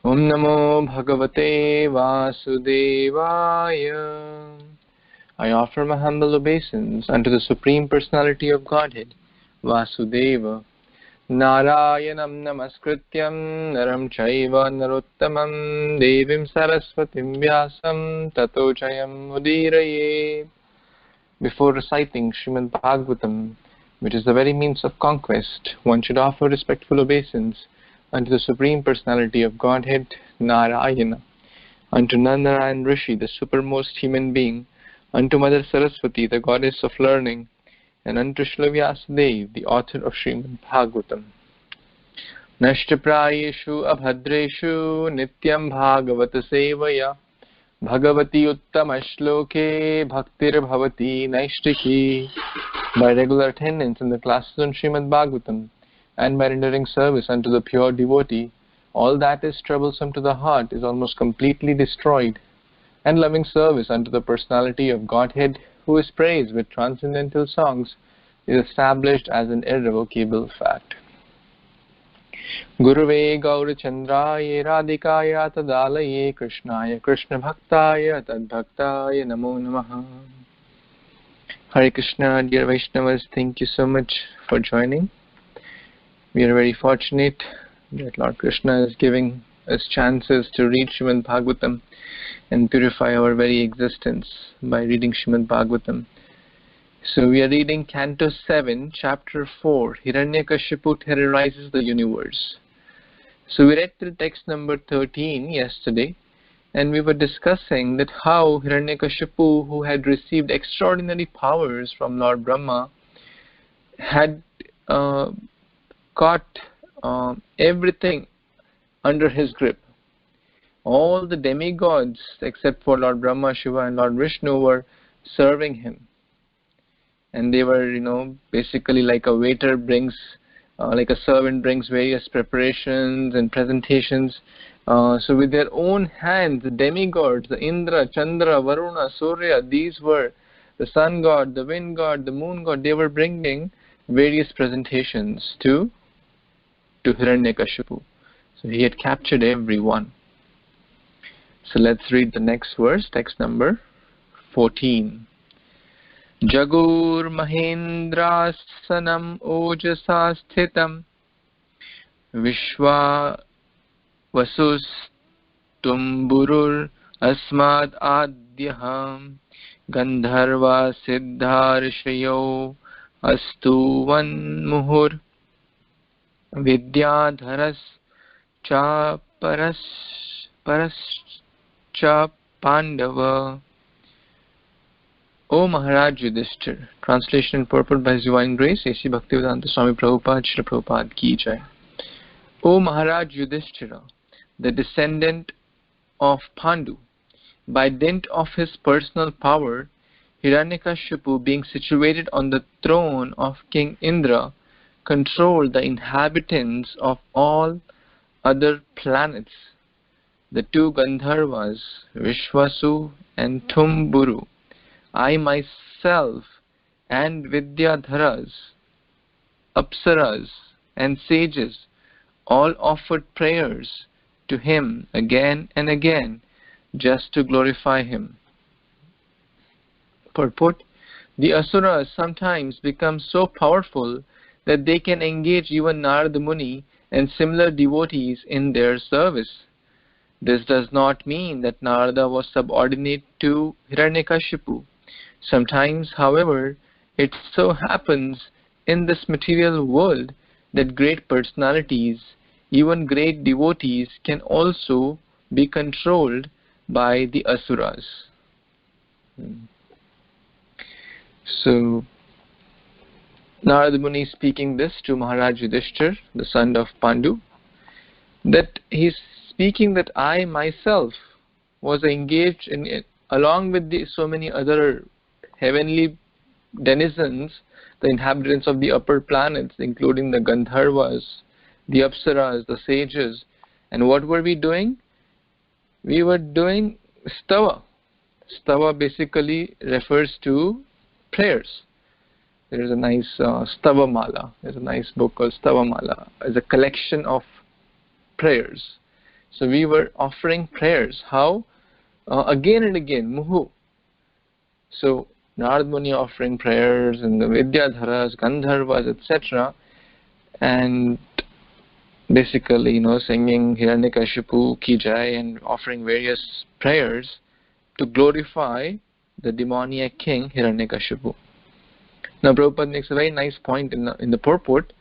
Om Namo Bhagavate Vasudevaya. I offer my humble obeisance unto the Supreme Personality of Godhead, Vasudeva. Narayanam namaskrityam naram chaiva narottamam devim saraswatim vyasam tato jayam udiraye. Before reciting Srimad Bhagvatam, which is the very means of conquest, one should offer respectful obeisance unto the Supreme Personality of Godhead, Narayana, unto Narayan Rishi, the supermost human being, unto Mother Saraswati, the goddess of learning, and unto Srila Vyasadeva, the author of Srimad Bhagavatam. Nashtaprayeshu abhadreshu nityam bhagavata sevaya bhagavati uttama shloke bhaktir bhavati naishtiki. By regular attendance in the classes on Srimad Bhagavatam and by rendering service unto the pure devotee, all that is troublesome to the heart is almost completely destroyed, and loving service unto the personality of Godhead, who is praised with transcendental songs, is established as an irrevocable fact. Guruve Gaurachandraya Radhikaya Tadalaye Krishnaya Krishna Bhaktaya Tadbhaktaya Namo Namaha. Hare Krishna, dear Vaishnavas, thank you so much for joining. We are very fortunate that Lord Krishna is giving us chances to read Srimad Bhagavatam and purify our very existence by reading Srimad Bhagavatam. So we are reading Canto 7, Chapter 4, Hiranyakashipu terrorizes the universe. So we read till text number 13 yesterday, and we were discussing that how Hiranyakashipu, who had received extraordinary powers from Lord Brahma, had got everything under his grip. All the demigods except for Lord Brahma, Shiva and Lord Vishnu were serving him, and they were, basically like a waiter brings, like a servant brings various preparations and presentations. So with their own hands, the demigods, the Indra, Chandra, Varuna, Surya, these were the sun god, the wind god, the moon god, they were bringing various presentations to Hiranyakashipu. So he had captured everyone. So let's read the next verse, text number 14. Jagur Mahendrasanam Ojasa Sthitam Vishwa Vasus Tumburur Asmad Adyaham Gandharva Siddharshayo Astu Van Muhur Vidyadharas cha paras cha Pandava. O Maharaj Yudhishthir. Translation and purport by His Divine Grace, A.C. Bhaktivedanta Swami Prabhupada, Srila Prabhupada Ki Jai. O Maharaj Yudhishthira, the descendant of Pandu, by dint of his personal power, Hiranyakashipu, being situated on the throne of King Indra, controlled the inhabitants of all other planets. The two Gandharvas, Vishvasu and Tumburu, I myself, and Vidyadharas, Apsaras and sages all offered prayers to him again and again just to glorify him. Purport: the Asuras sometimes become so powerful that they can engage even Narada Muni and similar devotees in their service. This does not mean that Narada was subordinate to Hiranyakashipu. Sometimes, however, it so happens in this material world that great personalities, even great devotees, can also be controlled by the Asuras. So, Narada Muni is speaking this to Maharaj Yudhishthir, the son of Pandu, that he's speaking that I myself was engaged in, along with so many other heavenly denizens, the inhabitants of the upper planets, including the Gandharvas, the Apsaras, the sages. And what were we doing? We were doing stava. Stava basically refers to prayers. There is a nice stava mala. There's a nice book called Stava Mala. It's a collection of prayers. So we were offering prayers. How? Again and again, muhu. So Narada Muni offering prayers, and the Vidyadharas, Gandharvas, etc. And basically, singing Hiranyakashipu ki jai and offering various prayers to glorify the demoniac king Hiranyakashipu. Now Prabhupada makes a very nice point in the purport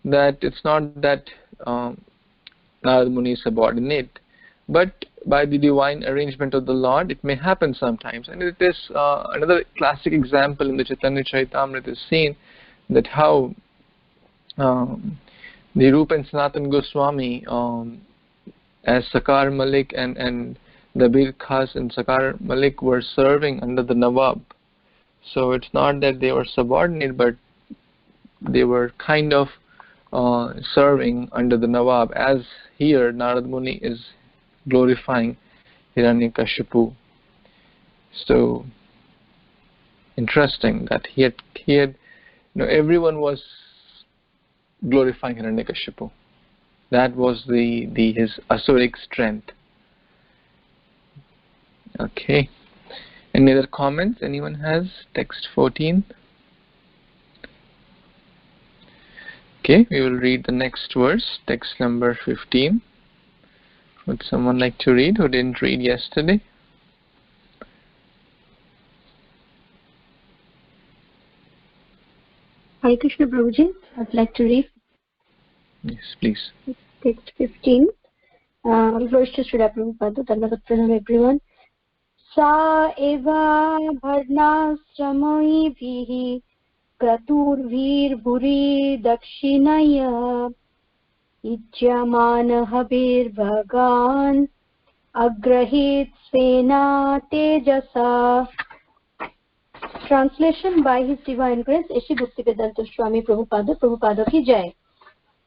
that it's not that Narada Muni is subordinate, but by the divine arrangement of the Lord, it may happen sometimes. And it is another classic example in the Chaitanya Charitamrita is seen that how the Rupa and Sanatan Goswami as Sakar Malik and the Bir Khas and Sakar Malik were serving under the Nawab. So it's not that they were subordinate, but they were kind of serving under the Nawab, as here Narada Muni is glorifying Hiranyakashipu. So interesting that he had everyone was glorifying Hiranyakashipu. That was his asuric strength. Okay. Any other comments anyone has? Text 14. Okay, we will read the next verse, text number 15. Would someone like to read who didn't read yesterday? Hare Krishna Prabhuji, I'd like to read. Yes, please. Text 15. Glories to Srila Prabhupada, Dhanavad Pranam everyone. Sa eva varnasramoibhihi kraturvir bhuri dakshinaya ijyaman habir bhagan agrahit svena tejasa. Translation by His Divine Grace Eshi Bhaktivedanta Swami Prabhupada ki Jai.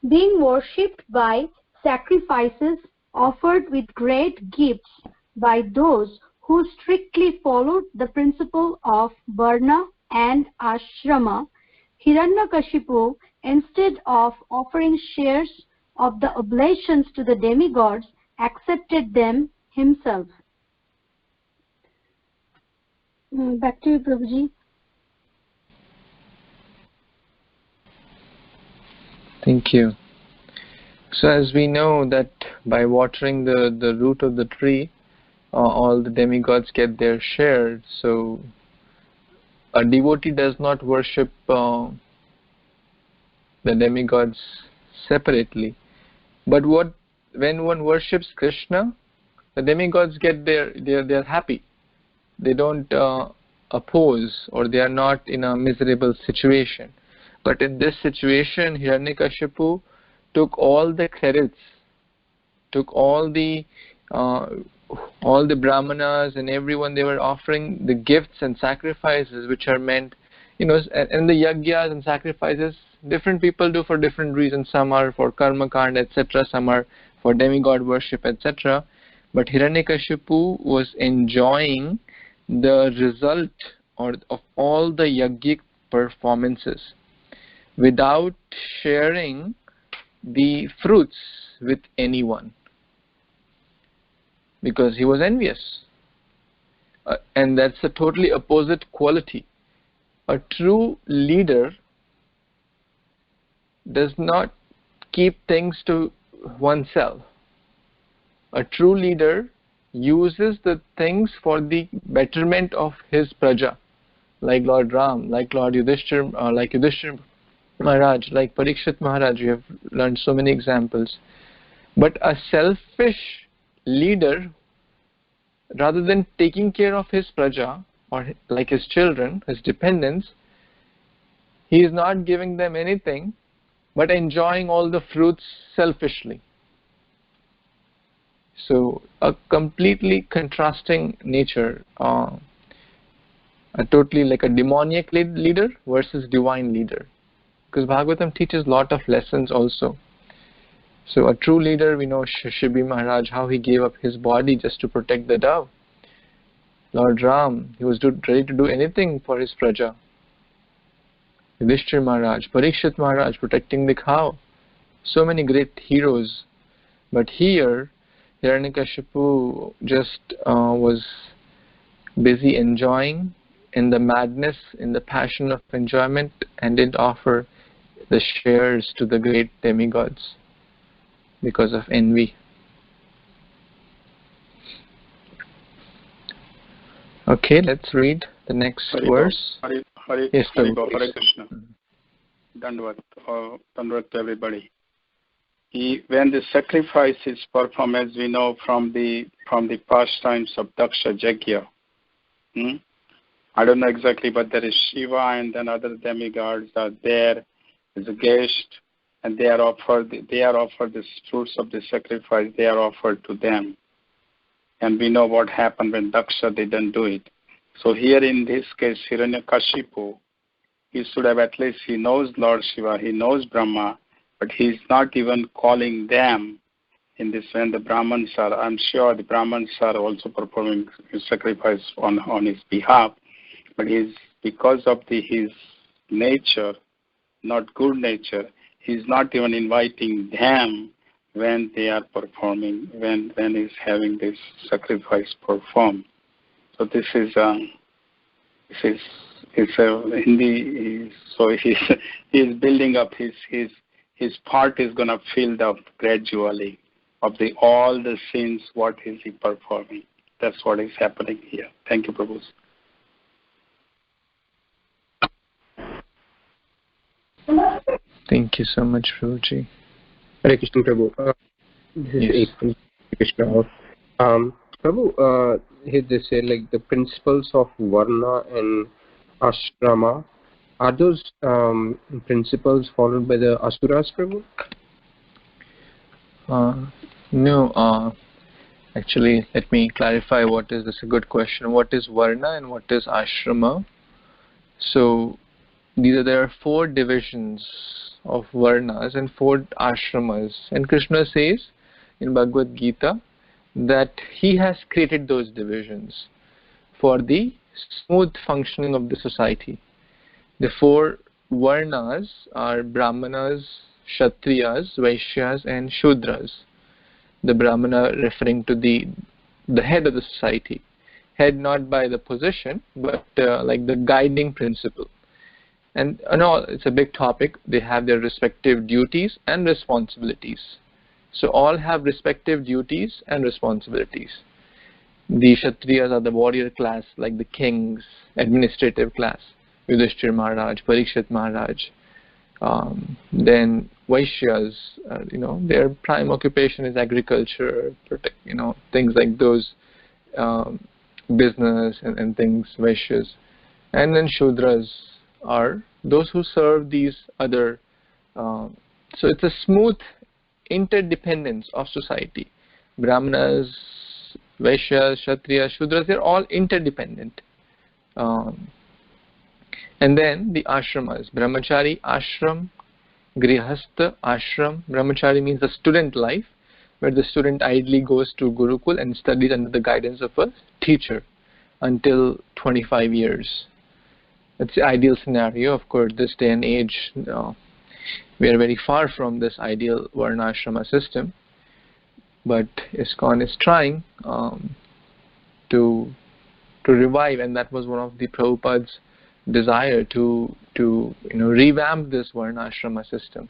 Being worshipped by sacrifices offered with great gifts by those who strictly followed the principle of varna and ashrama, Hiranyakashipu, instead of offering shares of the oblations to the demigods, accepted them himself. Back to you, Prabhuji. Thank you. So as we know that by watering the root of the tree, all the demigods get their share. So a devotee does not worship the demigods separately. But when one worships Krishna, the demigods get they're happy. They don't oppose, or they are not in a miserable situation. But in this situation, Hiranyakashipu took all the credits, took all the brahmanas and everyone. They were offering the gifts and sacrifices which are meant, and the yagyas and sacrifices different people do for different reasons. Some are for karma kanda, etc. Some are for demigod worship, etc. But Hiranyakashipu was enjoying the result of all the yajnik performances without sharing the fruits with anyone, because he was envious. And that's a totally opposite quality. A true leader does not keep things to oneself. A true leader uses the things for the betterment of his praja, like Lord Ram, like Lord Yudhishthira, like Yudhishthira Maharaj, like Parikshit Maharaj. You have learned so many examples. But a selfish leader, rather than taking care of his praja, or like his children, his dependents, he is not giving them anything but enjoying all the fruits selfishly. So a completely contrasting nature, a totally like a demoniac leader versus divine leader, because Bhagavatam teaches a lot of lessons also. So a true leader, we know Shibi Maharaj, how he gave up his body just to protect the dove. Lord Ram, he was ready to do anything for his praja. Yudhishthira Maharaj, Parikshit Maharaj, protecting the cow. So many great heroes. But here, Hiranyakashipu just was busy enjoying in the madness, in the passion of enjoyment, and didn't offer the shares to the great demigods because of envy. Okay, let's read the next verse. Yes, Hare Krishna. Dandavad to everybody. When the sacrifice is performed, as we know from the pastimes of Daksha Yajna, I don't know exactly, but there is Shiva and then other demigods are there as a guest, and they are offered the fruits of the sacrifice. They are offered to them, and we know what happened when Daksha didn't do it. So here in this case, Hiranyakashipu, he should have at least, he knows Lord Shiva, he knows Brahma, but he's not even calling them in this when the Brahmins are, I'm sure the Brahmins are also performing sacrifice on his behalf, but because of his nature, not good nature, he's not even inviting them when they are performing, when he's having this sacrifice performed. So this is Hindi. So he's building up his part is gonna fill up gradually of all the sins. What is he performing? That's what is happening here. Thank you, Prabhu. Thank you so much, Prabhuji. Hare Krishna, Prabhu. This is Yes. Krishna. Prabhu, here they say like the principles of varna and ashrama. Are those principles followed by the asuras, Prabhu? No. Actually, let me clarify what is this. A good question. What is varna and what is ashrama? So there are 4 divisions of varnas and 4 ashramas, and Krishna says in Bhagavad Gita that he has created those divisions for the smooth functioning of the society. The 4 varnas are brahmanas, kshatriyas, vaishyas and shudras. The brahmana referring to the head of the society, head not by the position but like the guiding principle. And it's a big topic. They have their respective duties and responsibilities. So all have respective duties and responsibilities. The Kshatriyas are the warrior class, like the kings, administrative class, Yudhishthir Maharaj, Parikshit Maharaj. Then Vaishyas, their prime occupation is agriculture, things like those, business and things, Vaishyas. And then Shudras are those who serve these other. So it's a smooth interdependence of society. Brahmanas, Vaishyas, Kshatriyas, Shudras, they're all interdependent. And then the ashramas, brahmachari, ashram, grihastha, ashram. Brahmachari means the student life, where the student ideally goes to Gurukul and studies under the guidance of a teacher until 25 years. That's the ideal scenario. Of course, this day and age, we are very far from this ideal varnashrama system, but ISKCON is trying to revive, and that was one of the Prabhupada's desire to revamp this varnashrama system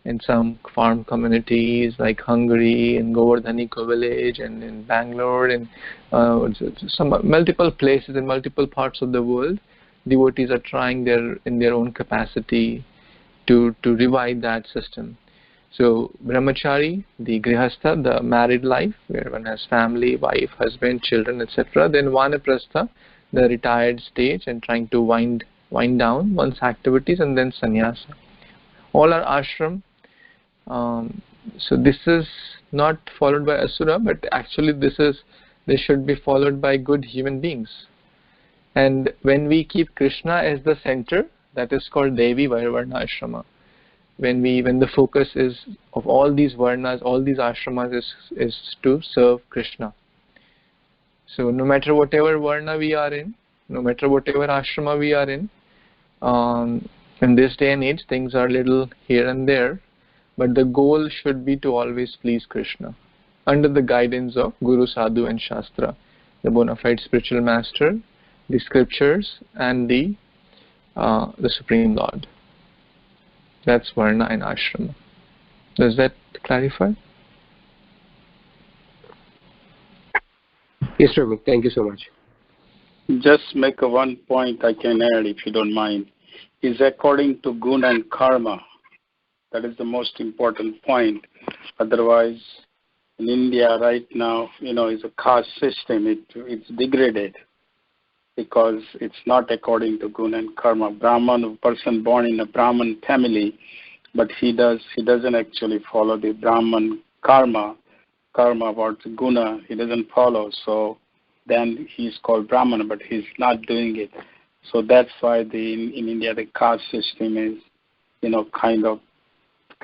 in some farm communities like Hungary and Govardhaniko village and in Bangalore and some multiple places in multiple parts of the world. Devotees are trying in their own capacity to revive that system. So brahmachari, the grihastha, the married life, where one has family, wife, husband, children, etc. Then vanaprastha, the retired stage and trying to wind down one's activities, and then sannyasa. All are ashram. So this is not followed by asura, but actually this should be followed by good human beings. And when we keep Krishna as the center, that is called Devi Varnashrama. When the focus is of all these varnas, all these ashramas is to serve Krishna. So no matter whatever varna we are in, no matter whatever ashrama we are in this day and age, things are little here and there, but the goal should be to always please Krishna. under the guidance of Guru, Sadhu and Shastra, the bona fide spiritual master, the scriptures and the Supreme Lord. That's Varna and Ashrama. Does that clarify? Yes, Prabhu. Thank you so much. Just make a one point I can add, if you don't mind, is according to guna and karma. That is the most important point. Otherwise, in India right now, is a caste system. It's degraded because it's not according to guna and karma. Brahman, a person born in a Brahman family, but he doesn't actually follow the Brahman karma about guna. He doesn't follow. So then he's called Brahman, but he's not doing it. So that's why in India the caste system is, kind of,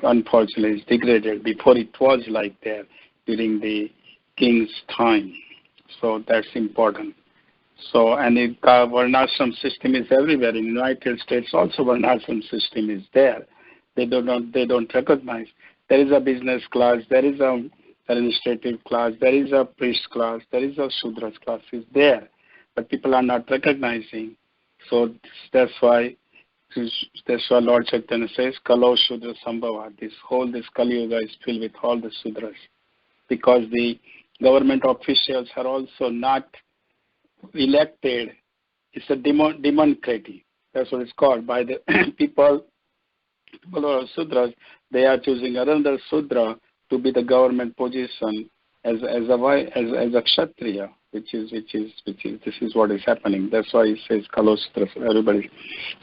unfortunately, is degraded. Before it was like that during the king's time. So that's important. So, and the varnashram system is everywhere. In the United States also varnashram system is there. They don't recognize. There is a business class, there is a administrative class, there is a priest class, there is a Shudras class is there. But people are not recognizing. So that's why Lord Chaitanya says, Kalo Shudra Sambhava. This Kali Yuga is filled with all the Shudras. Because the government officials are also not elected. It's a democracy. That's what it's called. By the people who are Sudras, they are choosing another Sudra to be the government position as a Kshatriya, this is what is happening. That's why it says Kalostra for everybody.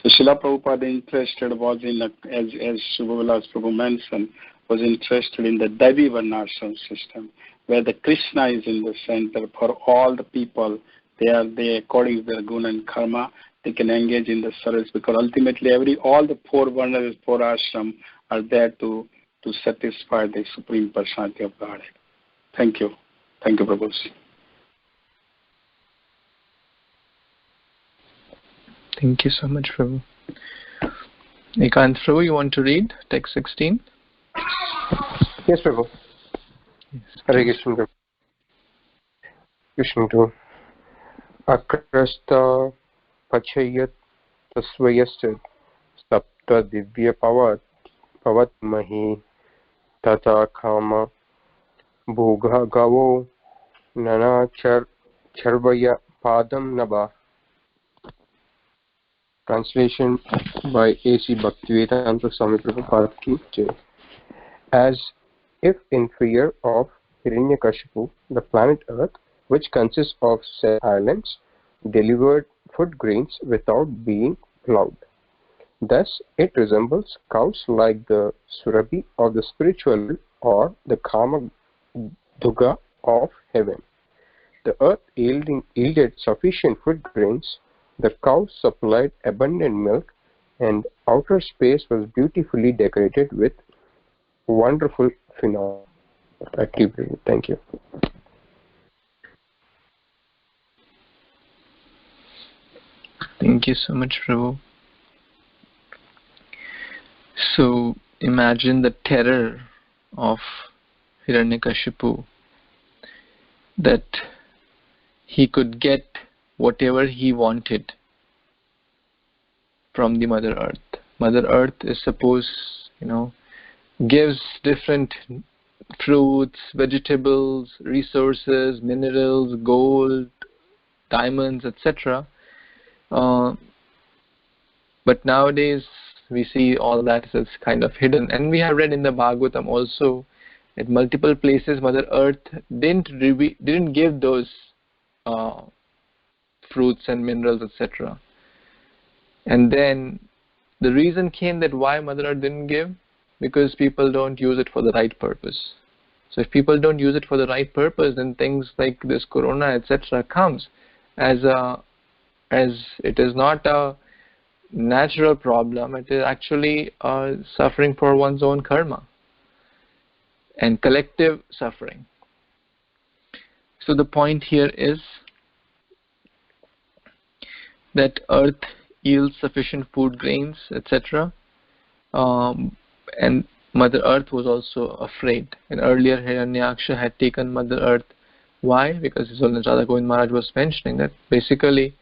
So Srila Prabhupada interested was in, as Shubhavilas Prabhu mentioned, was interested in the Devi Varnashrama system, where the Krishna is in the center for all the people. They according to their guna and karma, they can engage in the service, because ultimately all the four varnas, four ashram are there to satisfy the Supreme Personality of Godhead. Thank you. Thank you, Prabhu. Thank you so much, Prabhu. Ekant Prabhu, you want to read text 16? Yes, Prabhu. Yes. Hare Krishna, Prabhu. Krishna to Akrasta Pachayat Tasvayasya Sapta Divya Pavat Mahi Tata Kama Bhoga Gavo Nana Charvaya Padam Naba. Translation by A.C. Bhaktivedanta Swami Prabhupada ki Jai. As if in fear of Hiranyakashipu, the planet Earth, which consists of 7 islands, delivered food grains without being plowed. Thus, it resembles cows like the Surabhi of the spiritual world or the Kama Duga of heaven. The earth yielded sufficient food grains, the cows supplied abundant milk, and outer space was beautifully decorated with wonderful phenomena. Thank you. Thank you so much, Prabhu. So imagine the terror of Hiranyakashipu, that he could get whatever he wanted from the Mother Earth. Mother Earth is supposed, gives different fruits, vegetables, resources, minerals, gold, diamonds, etc. But nowadays we see all that is kind of hidden. And we have read in the Bhagavatam also, at multiple places Mother Earth didn't give those fruits and minerals, etc. And then the reason came that why Mother Earth didn't give, because people don't use it for the right purpose. So if people don't use it for the right purpose, then things like this corona, etc. comes as it is not a natural problem, it is actually suffering for one's own karma and collective suffering. So the point here is that earth yields sufficient food grains, etc. And Mother Earth was also afraid. And earlier Hiranyaksha had taken Mother Earth. Why? Because as Narada Govind Maharaj was mentioning that basically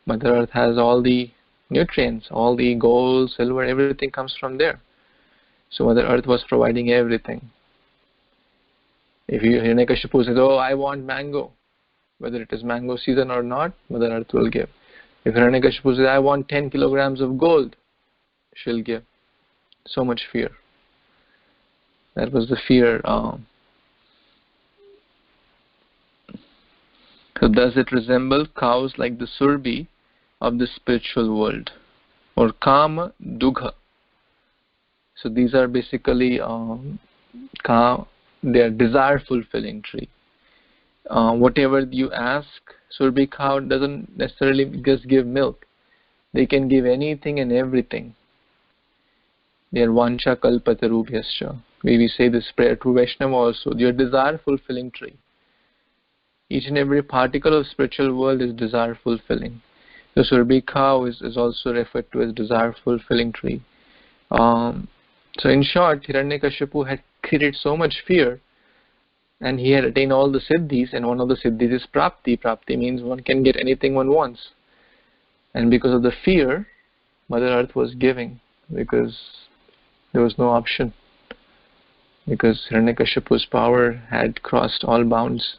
Mother Earth has all the nutrients, all the gold, silver, everything comes from there. So Mother Earth was providing everything. If Hiranyakashipu says, oh, I want mango, whether it is mango season or not, Mother Earth will give. If Hiranyakashipu says, I want 10 kilograms of gold, she'll give. So much fear. That was the fear. So does it resemble cows like the surbi of the spiritual world? Or kama dugha? So these are basically they are desire fulfilling tree. Whatever you ask, surbi cow doesn't necessarily just give milk. They can give anything and everything. They are vancha kalpatarubhyascha. We say this prayer to Vaishnava also. They are desire fulfilling tree. Each and every particle of spiritual world is desire fulfilling. The surbi cow is also referred to as desire fulfilling tree. So in short, Hiranyakashipu had created so much fear, and he had attained all the siddhis, and one of the siddhis is prapti. Prapti means one can get anything one wants. And because of the fear, Mother Earth was giving, because there was no option. Because Hiranyakashipu's power had crossed all bounds.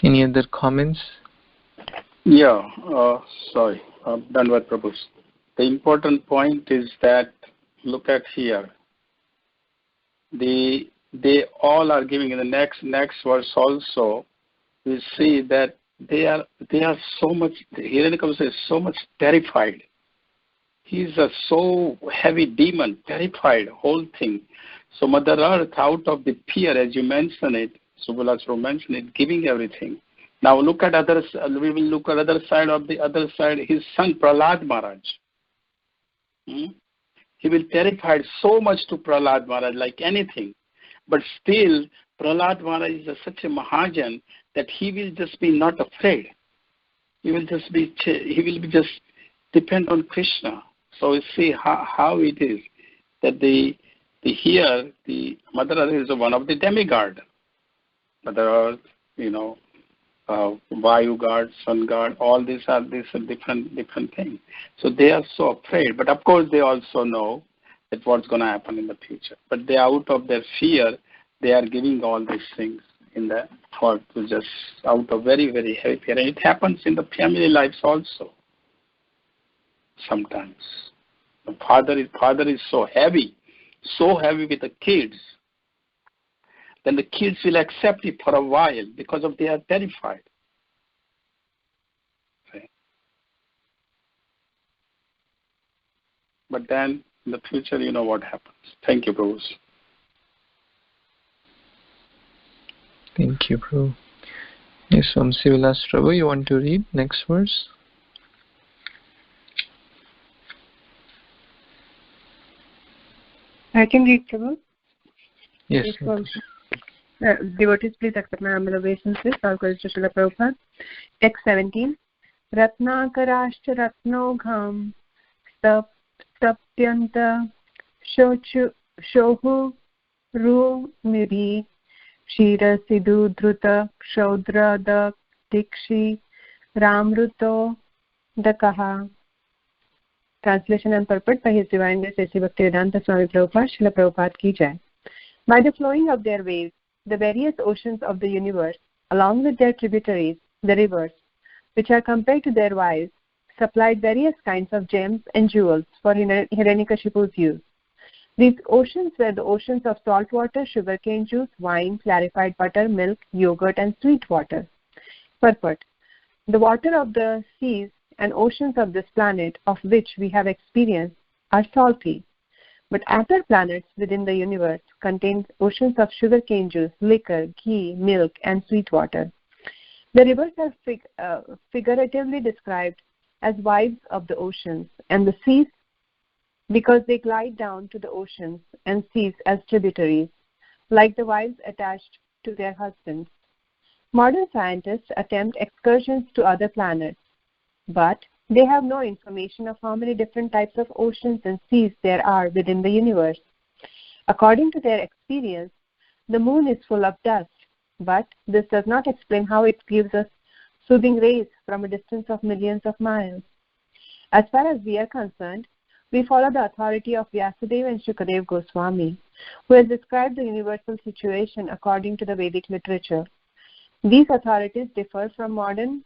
Any other comments? Yeah, sorry. Dhanavad Prabhu. The important point is that, look at here. They all are giving in the next verse also. We see that they are so much. Hiranyakashipu is so much terrified. He's a so heavy demon, terrified, whole thing. So Mother Earth, out of the fear, as you mentioned it, Subhalasro mentioned it, giving everything. Now look at others. We will look at the other side. His son Prahlad Maharaj. He will terrified so much to Prahlad Maharaj, like anything. But still, Prahlad Maharaj is such a Mahajan that he will just be not afraid. He will just depend on Krishna. So you see how it is that the Mother Earth is one of the demigod. Mother Earth, Vayu God, Sun God, all these are different things. So they are so afraid. But of course they also know that what's going to happen in the future. But they, out of their fear, they are giving all these things just out of very, very heavy fear. And it happens in the family lives also. Sometimes the father is so heavy with the kids. Then the kids will accept it for a while because they are terrified. Okay. But then in the future, you know what happens. Thank you, Prabhu. Thank you, Prabhu. Yes, Sivilas Prabhu, you want to read next verse? I can read, Prabhu. Yes. Devotees, please accept my humble obeisances. All glories to Srila Prabhupada. Text 17. Ratnakarashcha ratnogham saptyanta shohu rumiri shira sidhu dhruta kshaudra dikshi ramruto dakaha. Translation and purport by His Divineness A.C. Bhaktivedanta Swami Prabhupada, Srila Prabhupada ki jai. By the flowing of their waves, the various oceans of the universe, along with their tributaries, the rivers, which are compared to their wives, supplied various kinds of gems and jewels for Hiranyakashipu's use. These oceans were the oceans of salt water, sugarcane juice, wine, clarified butter, milk, yogurt, and sweet water. Purport. The water of the seas and oceans of this planet, of which we have experience, are salty. But other planets within the universe contain oceans of sugarcane juice, liquor, ghee, milk, and sweet water. The rivers are figuratively described as wives of the oceans, and the seas because they glide down to the oceans and seas as tributaries, like the wives attached to their husbands. Modern scientists attempt excursions to other planets, but They have no information of how many different types of oceans and seas there are within the universe. According to their experience, the moon is full of dust, but this does not explain how it gives us soothing rays from a distance of millions of miles. As far as we are concerned, we follow the authority of Vyasadeva and Shukadeva Goswami, who has described the universal situation according to the Vedic literature. These authorities differ from modern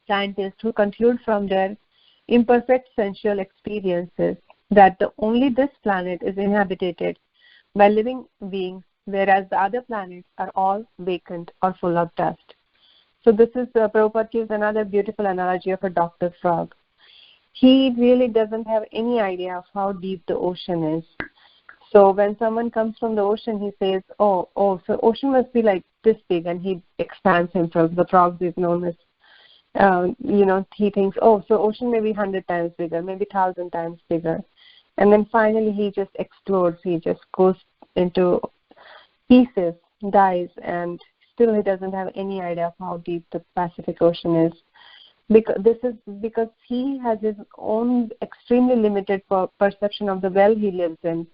scientists who conclude from their imperfect sensual experiences that only this planet is inhabited by living beings, whereas the other planets are all vacant or full of dust. So this is, Prabhupada gives another beautiful analogy of a doctor frog. He really doesn't have any idea of how deep the ocean is. So when someone comes from the ocean, he says, so ocean must be like this big, and he expands himself. The frog is known as, he thinks, so ocean may be 100 times bigger, maybe 1,000 times bigger. And then finally he just explodes. He just goes into pieces, dies, and still he doesn't have any idea of how deep the Pacific Ocean is. Because he has his own extremely limited perception of the well he lives in.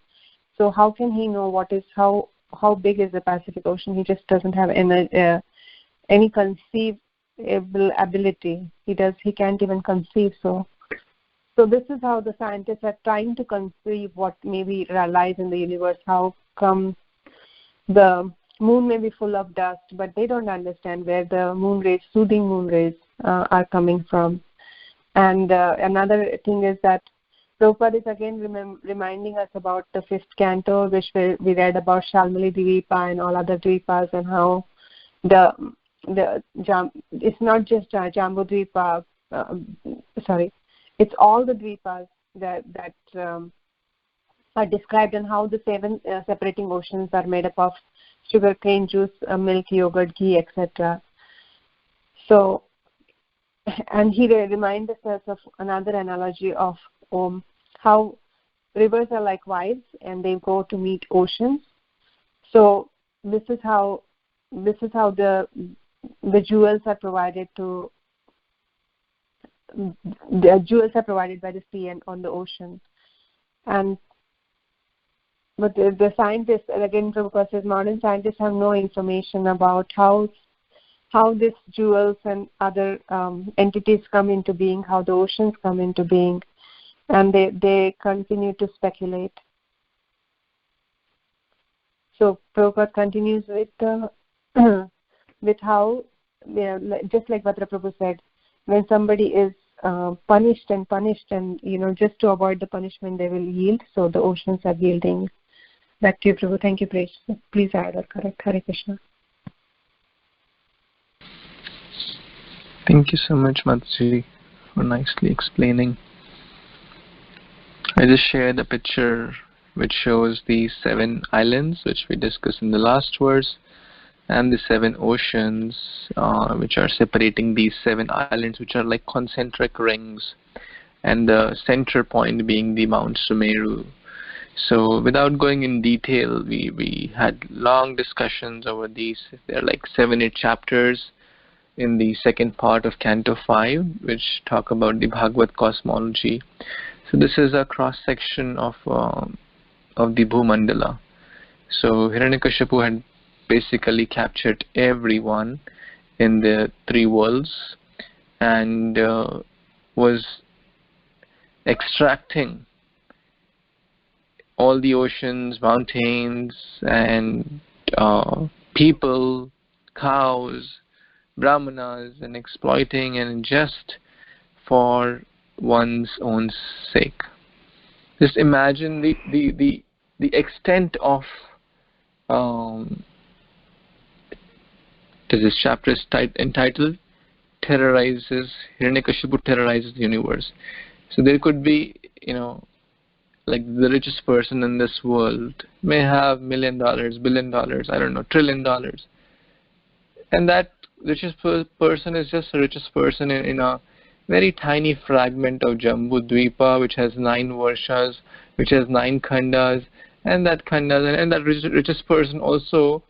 So how can he know how big is the Pacific Ocean? He just doesn't have any conceivable ability. He can't even conceive. So this is how the scientists are trying to conceive what maybe lies in the universe. How come the moon may be full of dust, but they don't understand where the moon rays, soothing moon rays, are coming from. And another thing is that Prabhupada is again reminding us about the 5th canto, which we read about Shalmali Dvipa and all other Dvipas, and how it's not just Jambu Dvipa, it's all the Dvipas that are described, and how the 7 separating oceans are made up of sugar cane juice, milk, yogurt, ghee, etc. So, and he reminds us of another analogy of how rivers are like wives and they go to meet oceans. So this is how the jewels are provided to. The jewels are provided by the sea and on the ocean. But the scientists, again, Prabhupada says, modern scientists have no information about how these jewels and other entities come into being, how the oceans come into being, and they continue to speculate. So Prabhupada continues with how, just like Bhadra Prabhu said, when somebody is punished, and just to avoid the punishment, they will yield. So the oceans are yielding. Back to you, Prabhu. Thank you, please add or correct. Hare Krishna. Thank you so much, Mataji, for nicely explaining. I just shared a picture which shows the 7 islands which we discussed in the last verse, and the 7 oceans which are separating these 7 islands, which are like concentric rings, and the center point being the Mount Sumeru. So without going in detail, we had long discussions over these. There are like 7-8 chapters in the second part of Canto 5, which talk about the Bhagavad cosmology. So this is a cross-section of the Bhumandala. So Hiranyakashipu had basically captured everyone in the 3 worlds, and was extracting all the oceans, mountains, and people, cows, brahmanas, and exploiting, and just for one's own sake. Just imagine the extent of this chapter is entitled Hiranyakashipu terrorizes the universe. So there could be, like the richest person in this world may have $1 million, $1 billion, I don't know, $1 trillion. And that richest person is just the richest person in a very tiny fragment of Jambu Dvipa, which has 9 varshas, which has 9 khandas, and that richest person also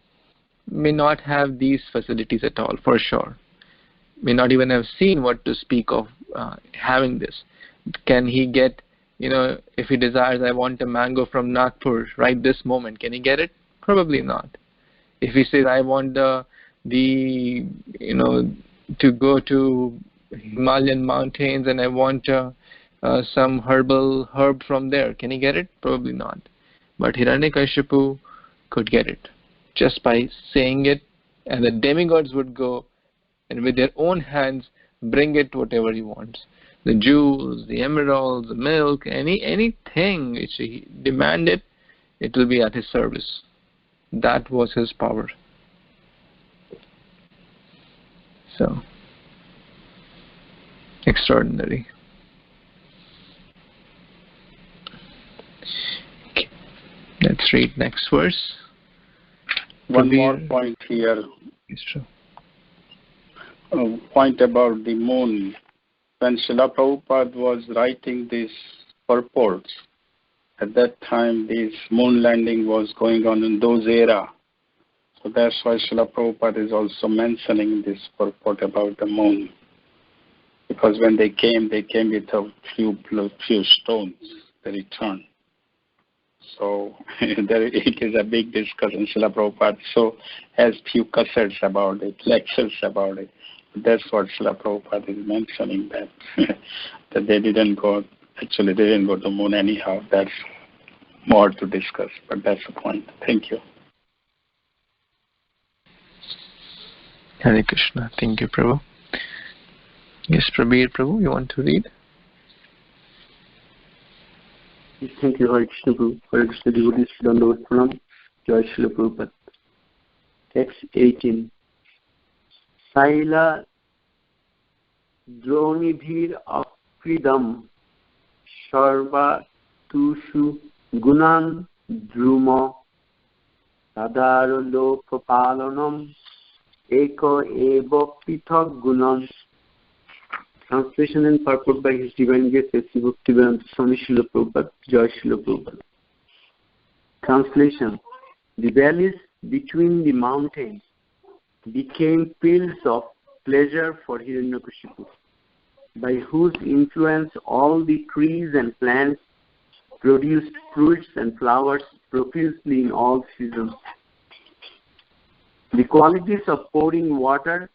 may not have these facilities at all, for sure. May not even have seen what to speak of having this. Can he get, if he desires, I want a mango from Nagpur right this moment, can he get it? Probably not. If he says, I want to go to Himalayan mountains and I want some herb from there, can he get it? Probably not. But Hiranyakashipu could get it just by saying it, and the demigods would go and with their own hands bring it whatever he wants. The jewels, the emeralds, the milk, anything which he demanded, it will be at his service. That was his power. So, extraordinary. Okay. Let's read next verse. One more point here. It's true. A point about the moon. When Srila Prabhupada was writing these purports, at that time this moon landing was going on in those era. So that's why Srila Prabhupada is also mentioning this purport about the moon. Because when they came with a few stones, they returned. So it is a big discussion. Srila Prabhupada has few cassettes about it, lectures about it. That's what Srila Prabhupada is mentioning, that they didn't go to the moon anyhow. That's more to discuss, but that's the point. Thank you. Hare Krishna. Thank you, Prabhu. Yes, Prabhu, you want to read? Thank you, Hare Krishna Prabhu. Hare Krishna devotees, Dandavad Pranam. Jai Srila Prabhupada. Text 18. Saila Dronibhir Akridam Sharva Tushu Gunan Druma Sadaro Lokapalanam Eko Ebo Pithak Gunan. Translation and purport by His Divine Grace S.C. Bhaktivedanta Swami Srila Prabhupada. Jai Srila Prabhupada. Translation. The valleys between the mountains became fields of pleasure for Hiranyakashipu, by whose influence all the trees and plants produced fruits and flowers profusely in all seasons. The qualities of pouring water,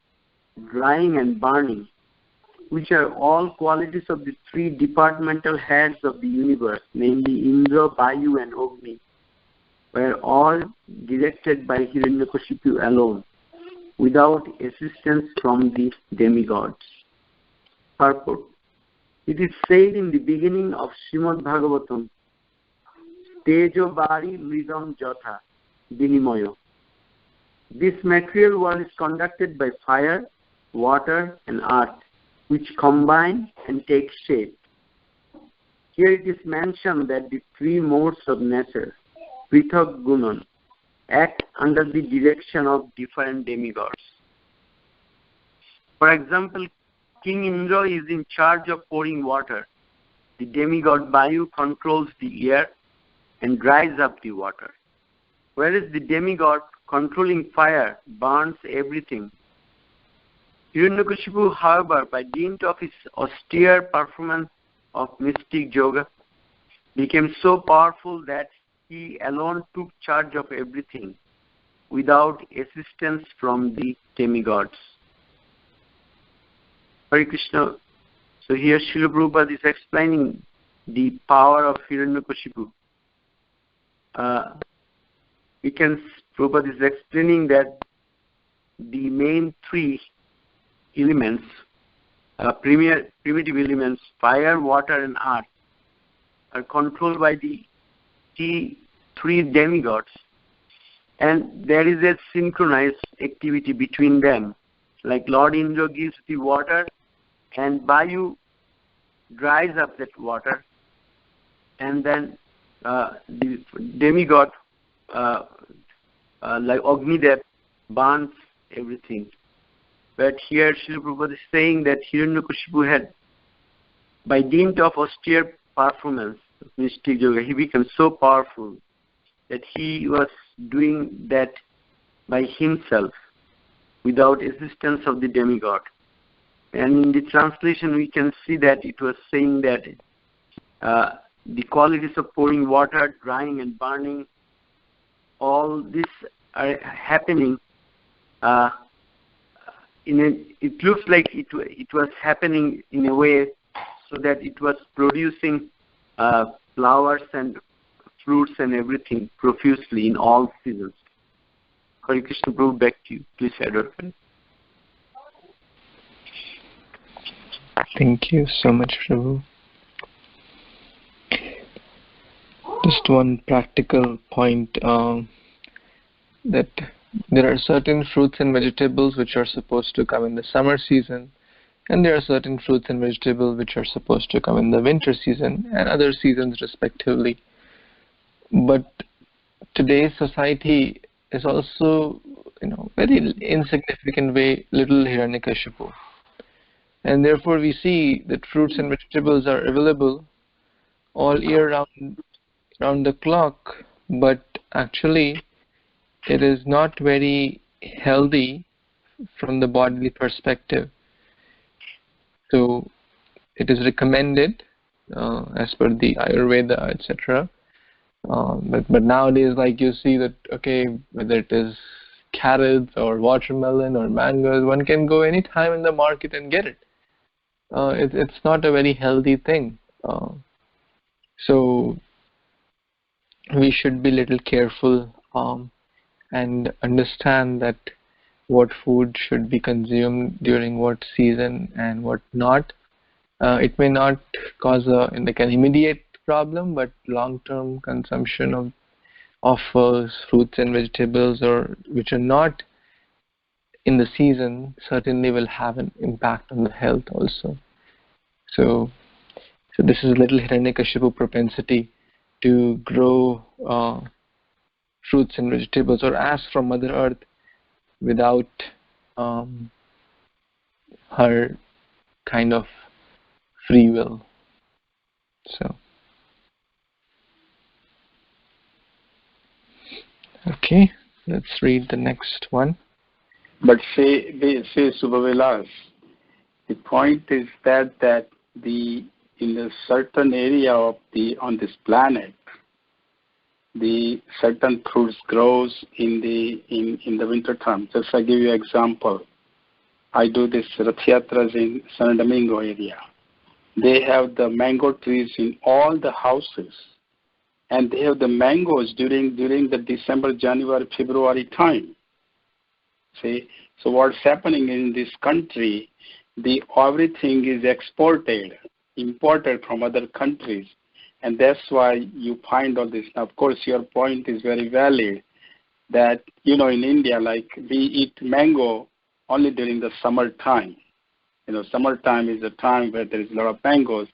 drying and burning, which are all qualities of the three departmental heads of the universe, namely Indra, Vayu and Agni, were all directed by Hiranyakashipu alone, without assistance from the demigods. Purport. It is said in the beginning of Srimad Bhagvatam, Tejo Bari Mridam Jatha Vinimoyo. This material world is conducted by fire, water and earth, which combine and take shape. Here it is mentioned that the three modes of nature, Prithak Gunan, act under the direction of different demigods. For example, King Indra is in charge of pouring water. The demigod Vayu controls the air and dries up the water, whereas the demigod controlling fire burns everything. Hiranyakashipu, however, by dint of his austere performance of mystic yoga, became so powerful that he alone took charge of everything without assistance from the demigods. Hare Krishna. So here Srila Prabhupada is explaining the power of Hiranyakashipu. Prabhupada is explaining that the main three elements, primitive elements, fire, water and earth, are controlled by the three demigods, and there is a synchronized activity between them. Like Lord Indra gives the water and Vayu dries up that water, and then the demigod like Agnidev burns everything. But here Srila Prabhupada is saying that Hiranyakashipu had, by dint of austere performance of mystic yoga, he became so powerful that he was doing that by himself without assistance of the demigod. And in the translation, we can see that it was saying that the qualities of pouring water, drying and burning, all this are happening it looks like it was happening in a way so that it was producing flowers and fruits and everything profusely in all seasons. Hare Krishna, Prabhu, back to you. Please advocate. Thank you so much, Prabhu. Just one practical point, that there are certain fruits and vegetables which are supposed to come in the summer season, and there are certain fruits and vegetables which are supposed to come in the winter season and other seasons respectively. But today's society is also, very insignificant way little Hiranyakashipu. And therefore we see that fruits and vegetables are available all year round the clock, but actually it is not very healthy from the bodily perspective. So it is recommended as per the Ayurveda, etc. But nowadays, like you see that, whether it is carrots or watermelon or mangoes, one can go anytime in the market and get it. It's not a very healthy thing. So we should be a little careful and understand that what food should be consumed during what season and what not. It may not cause an immediate problem, but long-term consumption of fruits and vegetables which are not in the season certainly will have an impact on the health also. So this is a little Hiranyakashipu propensity to grow fruits and vegetables or ask from Mother Earth without her kind of free will. So okay, let's read the next one. But say Subhavilas, the point is that in a certain area on this planet, the certain fruits grows in the winter time. Just I give you an example. I do this Rathayatras in San Domingo area. They have the mango trees in all the houses, and they have the mangoes during the December, January, February time. See, so what's happening in this country? Everything is imported from other countries. And that's why you find all this. Now, of course, your point is very valid that, in India, like we eat mango only during the summer time. Summertime is a time where there is a lot of mangoes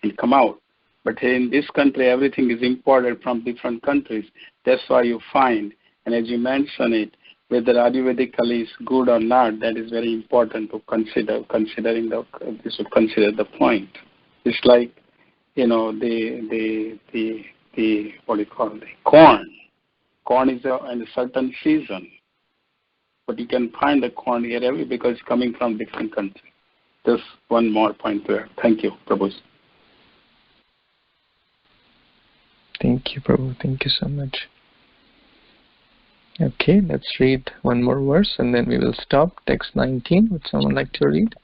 and come out. But here in this country, everything is imported from different countries. That's why you find, and as you mentioned it, whether Ayurvedically is good or not, that is very important to consider. We should consider the point. It's like, the what do you call it? Corn. Corn is in a certain season, but you can find the corn here because it's coming from different countries. Just one more point there. Thank you, Prabhu. Thank you, Prabhu. Thank you so much. Okay, let's read one more verse and then we will stop. Text 19. Would someone like to read?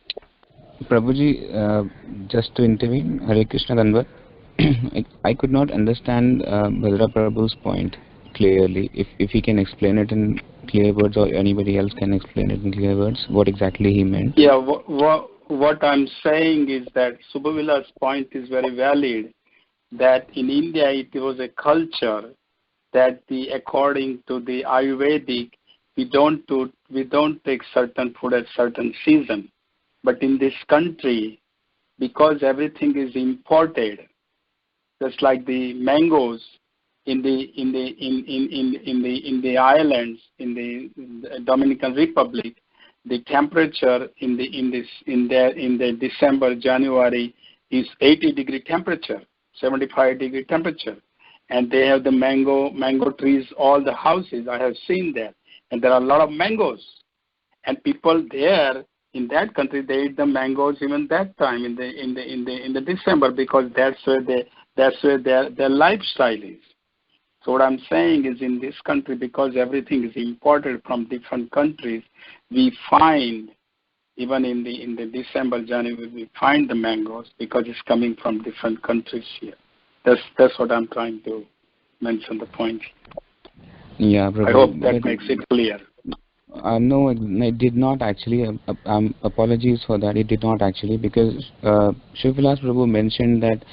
Prabhuji, just to intervene, Hare Krishna Gandharvas, I could not understand Bhadra Prabhu's point clearly. If he can explain it in clear words, or anybody else can explain it in clear words, what exactly he meant. Yeah, what I'm saying is that Subhavila's point is very valid, that in India it was a culture that according to the Ayurvedic, we don't take certain food at certain season. But in this country, because everything is imported, just like the mangoes in the islands, in the Dominican Republic, the temperature in the December, January is 80-degree temperature, 75-degree temperature, and they have the mango trees, all the houses. I have seen that, and there are a lot of mangoes, and people there in that country they eat the mangoes even that time in the December, because that's where their lifestyle is. So what I'm saying is, in this country, because everything is imported from different countries, we find even in the December, January, we find the mangoes because it's coming from different countries here. That's what I'm trying to mention the point. Yeah, Prabhu, I hope that makes it clear. No, it did not actually. Apologies for that. It did not actually, because Shivalas Prabhu mentioned that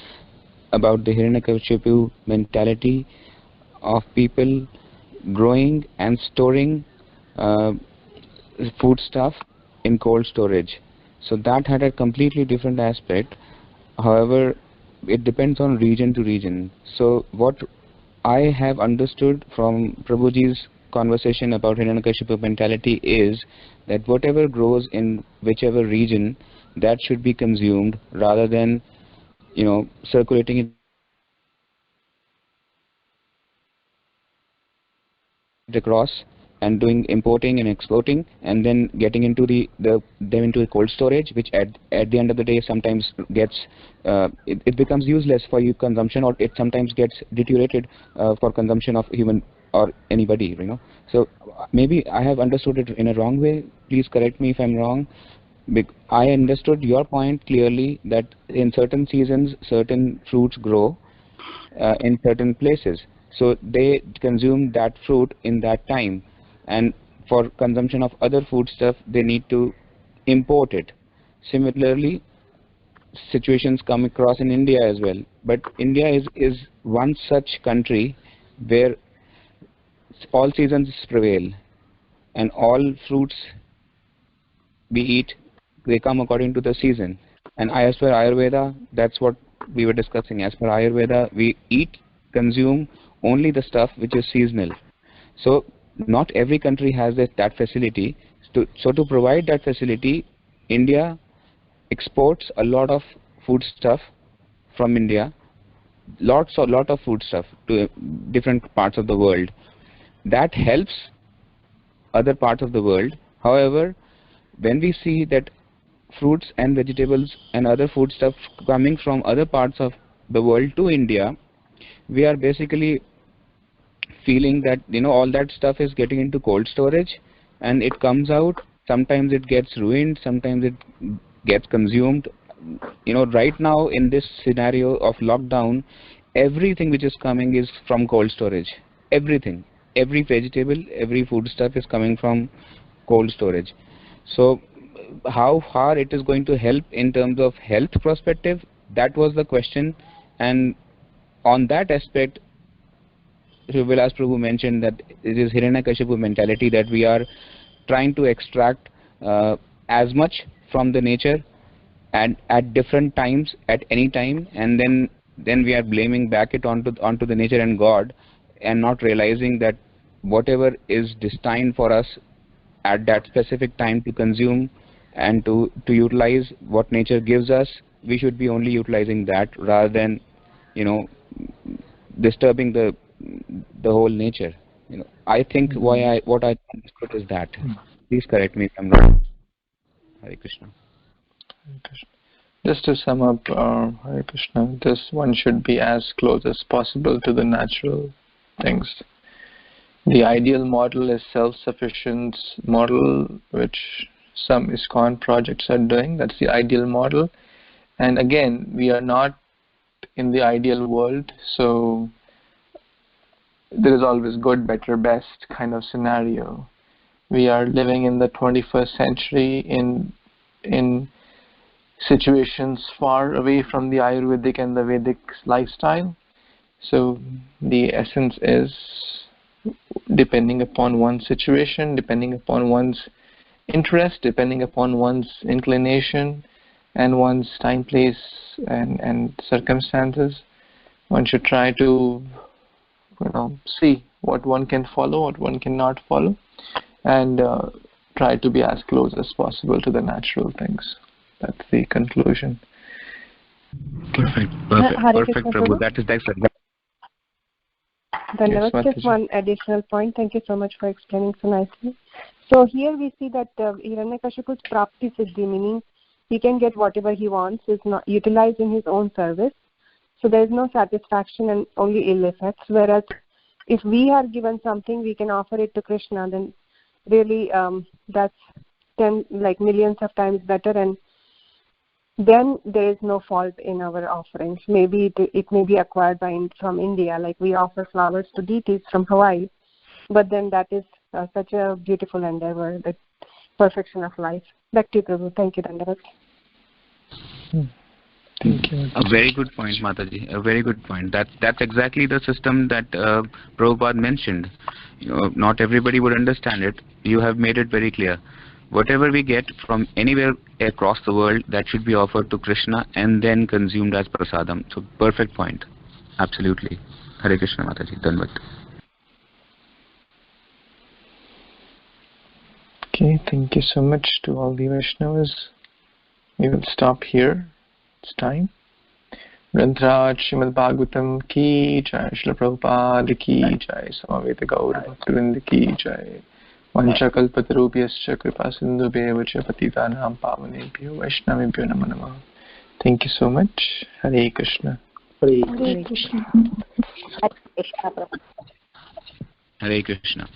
about the Hiranyakashipu mentality of people growing and storing food stuff in cold storage. So that had a completely different aspect. However, it depends on region to region. So what I have understood from Prabhuji's conversation about Hiranyakashipu mentality is that whatever grows in whichever region, that should be consumed rather than, circulating it across and doing importing and exporting and then getting into them into a cold storage, which at the end of the day sometimes gets it becomes useless for you consumption, or it sometimes gets deteriorated for consumption of human or anybody. So maybe I have understood it in a wrong way. Please correct me if I'm wrong. I understood your point clearly that in certain seasons certain fruits grow in certain places, so they consume that fruit in that time, and for consumption of other food stuff they need to import it. Similarly, situations come across in India as well, but India is one such country where all seasons prevail and all fruits we eat, they come according to the season. And as per Ayurveda, that's what we were discussing. As per Ayurveda, we consume only the stuff which is seasonal. So not every country has that facility. So to provide that facility, India exports a lot of food stuff from India, lot of food stuff to different parts of the world. That helps other parts of the world. However, when we see that fruits and vegetables and other food stuff coming from other parts of the world to India, we are basically feeling that all that stuff is getting into cold storage and it comes out. Sometimes it gets ruined, sometimes it gets consumed. Right now in this scenario of lockdown, everything which is coming is from cold storage. Everything, every vegetable, every food stuff is coming from cold storage. So how far it is going to help in terms of health perspective, that was the question. And on that aspect, Vilas Prabhu mentioned that it is Hiranyakashipu mentality, that we are trying to extract as much from the nature and at different times, at any time, and then we are blaming back it onto the nature and God, and not realizing that whatever is destined for us at that specific time to consume and to utilize what nature gives us, we should be only utilizing that rather than disturbing the whole nature. I think what I understood is that. Please correct me if I'm wrong. Hare Krishna. Just to sum up, Hare Krishna, this one should be as close as possible to the natural things. The ideal model is self-sufficient model, which some ISKCON projects are doing. That's the ideal model. And again, we are not in the ideal world, so there is always good, better, best kind of scenario. We are living in the 21st century in situations far away from the Ayurvedic and the Vedic lifestyle. So the essence is, depending upon one's situation, depending upon one's interest, depending upon one's inclination and one's time, place and circumstances, one should try to see what one can follow, what one cannot follow, and try to be as close as possible to the natural things. That's the conclusion. Perfect, Prabhu. That is excellent. Then there was just one additional point. Thank you so much for explaining so nicely. So here we see that Hiranyakashipu's prapti siddhi, meaning he can get whatever he wants, is not utilized in his own service. So there is no satisfaction and only ill effects. Whereas if we are given something, we can offer it to Krishna, then really that's millions of times better, and then there is no fault in our offerings. Maybe it may be acquired from India, like we offer flowers to deities from Hawaii, but then that is such a beautiful endeavor, the perfection of life. Back to you, Prabhu. Thank you, Gandharvas. Thank you. A very good point, Mataji. A very good point. That's exactly the system that Prabhupada mentioned. Not everybody would understand it. You have made it very clear. Whatever we get from anywhere across the world, that should be offered to Krishna and then consumed as prasadam. So perfect point. Absolutely. Hare Krishna, Mataji. Dhanvat. Okay, thank you so much to all the Vaishnavas. We will stop here. It's time. Gandharvas Srimad Bhagvatam ki jai, Srila Prabhupada ki jai, Samaveta Gaura Bhaktivinoda ki jai. Vancha kalpatarubhyascha kripa sindhubheva cha patitanam pavanebhyo vaishnavebhyo namo namaha. Thank you so much. Hare Krishna. Hare Krishna. Hare Krishna.